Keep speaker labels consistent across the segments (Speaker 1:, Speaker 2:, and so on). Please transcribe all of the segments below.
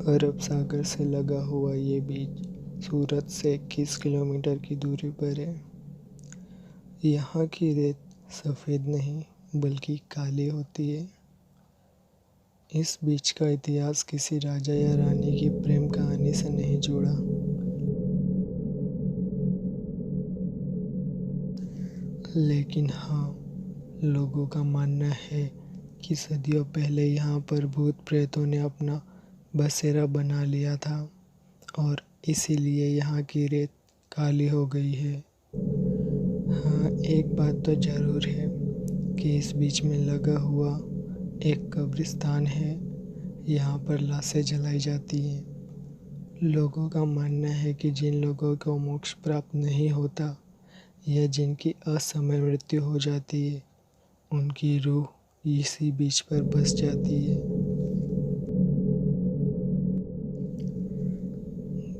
Speaker 1: अरब सागर से लगा हुआ ये बीच सूरत से 21 किलोमीटर की दूरी पर है। यहाँ की रेत सफ़ेद नहीं बल्कि काली होती है। इस बीच का इतिहास किसी राजा या रानी की प्रेम कहानी से नहीं जुड़ा, लेकिन हाँ, लोगों का मानना है कि सदियों पहले यहाँ पर भूत प्रेतों ने अपना बसेरा बना लिया था और इसीलिए यहाँ की रेत काली हो गई है। हाँ, एक बात तो ज़रूर है कि इस बीच में लगा हुआ एक कब्रिस्तान है। यहाँ पर लाशें जलाई जाती हैं। लोगों का मानना है कि जिन लोगों को मोक्ष प्राप्त नहीं होता या जिनकी असमय मृत्यु हो जाती है, उनकी रूह इसी बीच पर बस जाती है।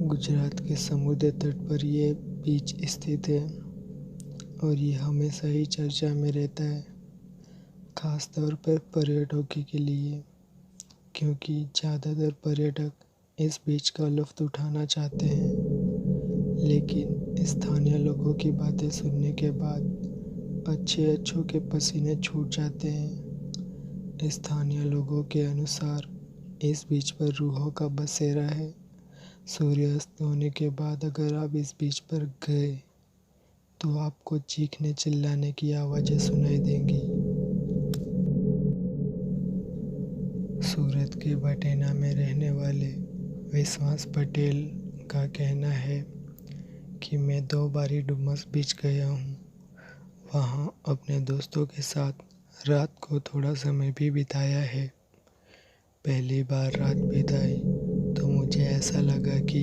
Speaker 1: गुजरात के समुद्र तट पर यह बीच स्थित है और ये हमेशा ही चर्चा में रहता है, खास तौर पर पर्यटकों के लिए, क्योंकि ज़्यादातर पर्यटक इस बीच का लुत्फ़ उठाना चाहते हैं। लेकिन स्थानीय लोगों की बातें सुनने के बाद अच्छों के पसीने छूट जाते हैं। स्थानीय लोगों के अनुसार इस बीच पर रूहों का बसेरा है। सूर्यास्त होने के बाद अगर आप इस बीच पर गए तो आपको चीखने चिल्लाने की आवाज़ें सुनाई देंगी। सूरत के बटेना में रहने वाले विश्वास पटेल का कहना है कि मैं 2 बारी डुमस बीच गया हूँ। वहाँ अपने दोस्तों के साथ रात को थोड़ा समय भी बिताया है। पहली बार रात बिताई तो मुझे ऐसा लगा कि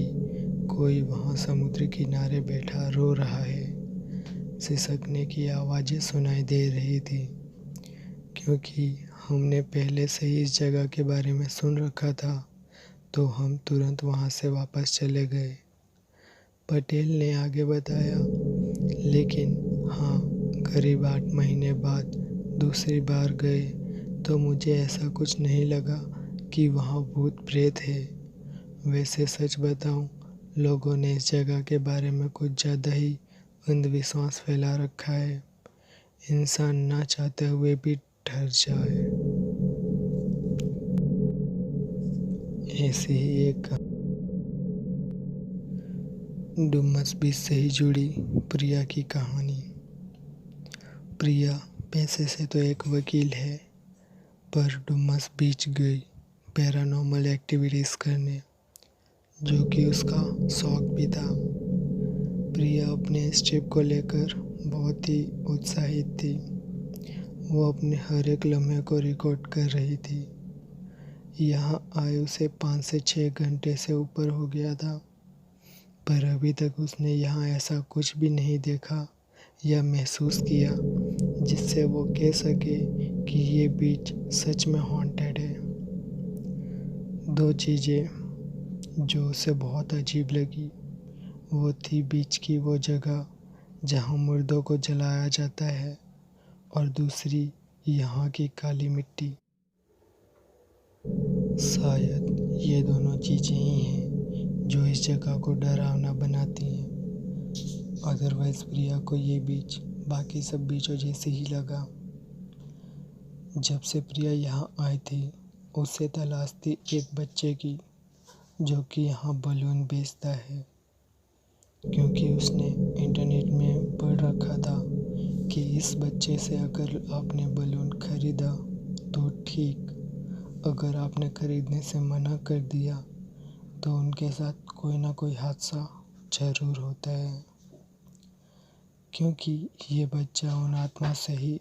Speaker 1: कोई वहाँ समुद्र किनारे बैठा रो रहा है। सिसकने की आवाज़ें सुनाई दे रही थी, क्योंकि हमने पहले से ही इस जगह के बारे में सुन रखा था, तो हम तुरंत वहाँ से वापस चले गए। पटेल ने आगे बताया, लेकिन हाँ, करीब 8 महीने बाद दूसरी बार गए तो मुझे ऐसा कुछ नहीं लगा कि वहाँ भूत प्रेत है। वैसे सच बताऊं, लोगों ने इस जगह के बारे में कुछ ज़्यादा ही अंधविश्वास फैला रखा है। इंसान ना चाहते हुए भी डर जाए। ऐसी ही एक डुमस बीच से ही जुड़ी प्रिया की कहानी। प्रिया पैसे से तो एक वकील है, पर डुमस बीच गई पैरानॉर्मल एक्टिविटीज़ करने, जो कि उसका शौक भी था। प्रिया अपने इस ट्रिप को लेकर बहुत ही उत्साहित थी। वो अपने हर एक लम्हे को रिकॉर्ड कर रही थी। यहाँ आए उसे 5 से 6 घंटे से ऊपर हो गया था, पर अभी तक उसने यहाँ ऐसा कुछ भी नहीं देखा या महसूस किया जिससे वो कह सके कि ये बीच सच में हॉन्टेड है। 2 चीज़ें जो उसे बहुत अजीब लगी वो थी बीच की वो जगह जहाँ मुर्दों को जलाया जाता है, और दूसरी यहाँ की काली मिट्टी। शायद ये दोनों चीज़ें ही हैं जो इस जगह को डरावना बनाती हैं। अदरवाइज़ प्रिया को ये बीच बाकी सब बीचों जैसे ही लगा। जब से प्रिया यहाँ आई थी, उसे तलाश थी एक बच्चे की जो कि यहाँ बलून बेचता है, क्योंकि उसने इंटरनेट में पढ़ रखा था कि इस बच्चे से अगर आपने बलून खरीदा तो ठीक, अगर आपने खरीदने से मना कर दिया तो उनके साथ कोई ना कोई हादसा ज़रूर होता है, क्योंकि ये बच्चा उन आत्मा से ही